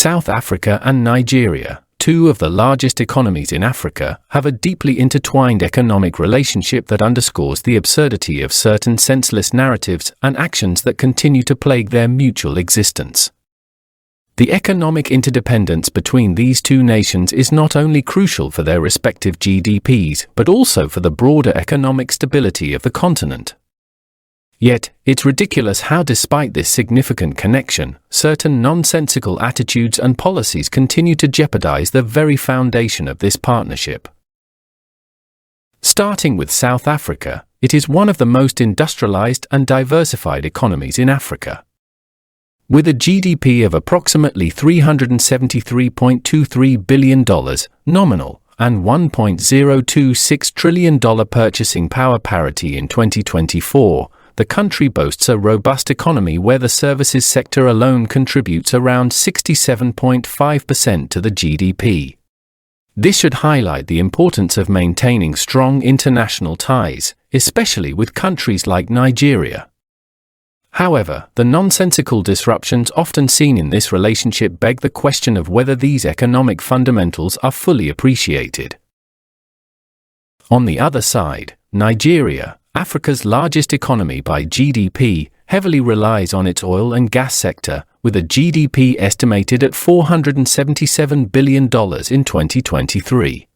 South Africa and Nigeria, two of the largest economies in Africa, have a deeply intertwined economic relationship that underscores the absurdity of certain senseless narratives and actions that continue to plague their mutual existence. The economic interdependence between these two nations is not only crucial for their respective GDPs, but also for the broader economic stability of the continent. Yet, it's ridiculous how despite this significant connection, certain nonsensical attitudes and policies continue to jeopardize the very foundation of this partnership. Starting with South Africa, it is one of the most industrialized and diversified economies in Africa. With a GDP of approximately $373.23 billion nominal and $1.026 trillion purchasing power parity in 2024, the country boasts a robust economy where the services sector alone contributes around 67.5% to the GDP. This should highlight the importance of maintaining strong international ties, especially with countries like Nigeria. However, the nonsensical disruptions often seen in this relationship beg the question of whether these economic fundamentals are fully appreciated. On the other side, Nigeria, Africa's largest economy by GDP, heavily relies on its oil and gas sector, with a GDP estimated at $477 billion in 2023.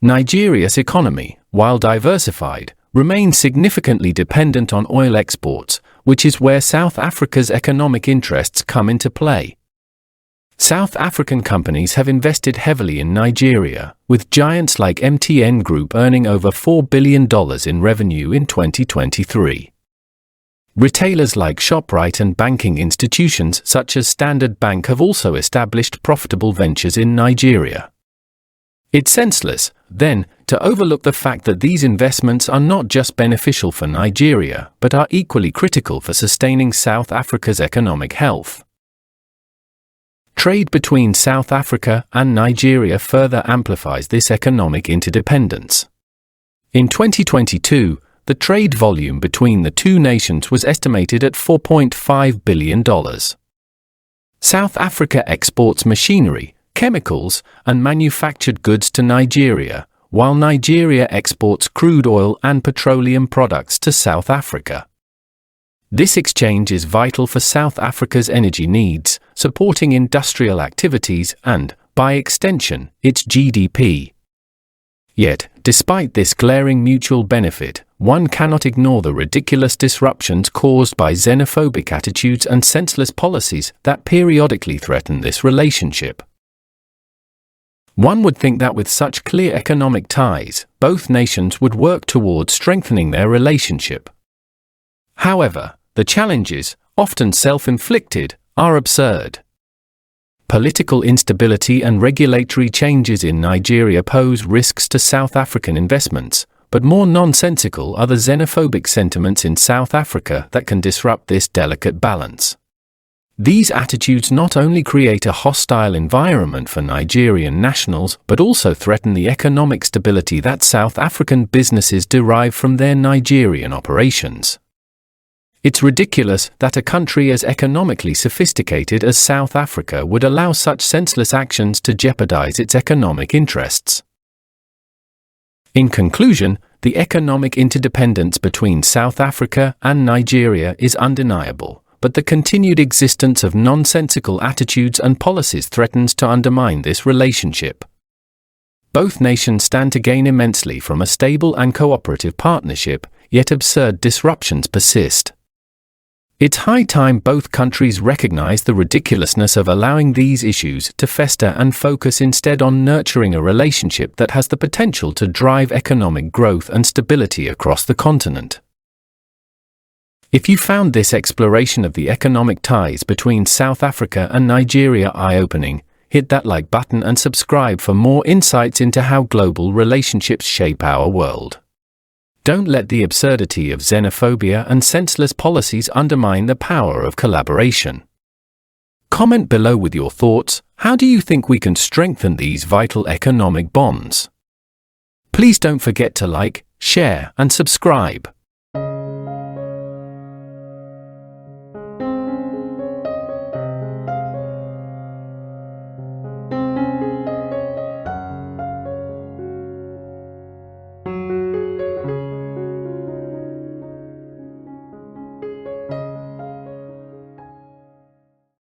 Nigeria's economy, while diversified, remains significantly dependent on oil exports, which is where South Africa's economic interests come into play. South African companies have invested heavily in Nigeria, with giants like MTN Group earning over $4 billion in revenue in 2023. Retailers like Shoprite and banking institutions such as Standard Bank have also established profitable ventures in Nigeria. It's senseless, then, to overlook the fact that these investments are not just beneficial for Nigeria, but are equally critical for sustaining South Africa's economic health. Trade between South Africa and Nigeria further amplifies this economic interdependence. In 2022, the trade volume between the two nations was estimated at $4.5 billion. South Africa exports machinery, chemicals, and manufactured goods to Nigeria, while Nigeria exports crude oil and petroleum products to South Africa. This exchange is vital for South Africa's energy needs, supporting industrial activities and, by extension, its GDP. Yet, despite this glaring mutual benefit, one cannot ignore the ridiculous disruptions caused by xenophobic attitudes and senseless policies that periodically threaten this relationship. One would think that with such clear economic ties, both nations would work towards strengthening their relationship. However, the challenges, often self-inflicted, are absurd. Political instability and regulatory changes in Nigeria pose risks to South African investments, but more nonsensical are the xenophobic sentiments in South Africa that can disrupt this delicate balance. These attitudes not only create a hostile environment for Nigerian nationals, but also threaten the economic stability that South African businesses derive from their Nigerian operations. It's ridiculous that a country as economically sophisticated as South Africa would allow such senseless actions to jeopardize its economic interests. In conclusion, the economic interdependence between South Africa and Nigeria is undeniable, but the continued existence of nonsensical attitudes and policies threatens to undermine this relationship. Both nations stand to gain immensely from a stable and cooperative partnership, yet absurd disruptions persist. It's high time both countries recognize the ridiculousness of allowing these issues to fester and focus instead on nurturing a relationship that has the potential to drive economic growth and stability across the continent. If you found this exploration of the economic ties between South Africa and Nigeria eye-opening, hit that like button and subscribe for more insights into how global relationships shape our world. Don't let the absurdity of xenophobia and senseless policies undermine the power of collaboration. Comment below with your thoughts. How do you think we can strengthen these vital economic bonds? Please don't forget to like, share, and subscribe.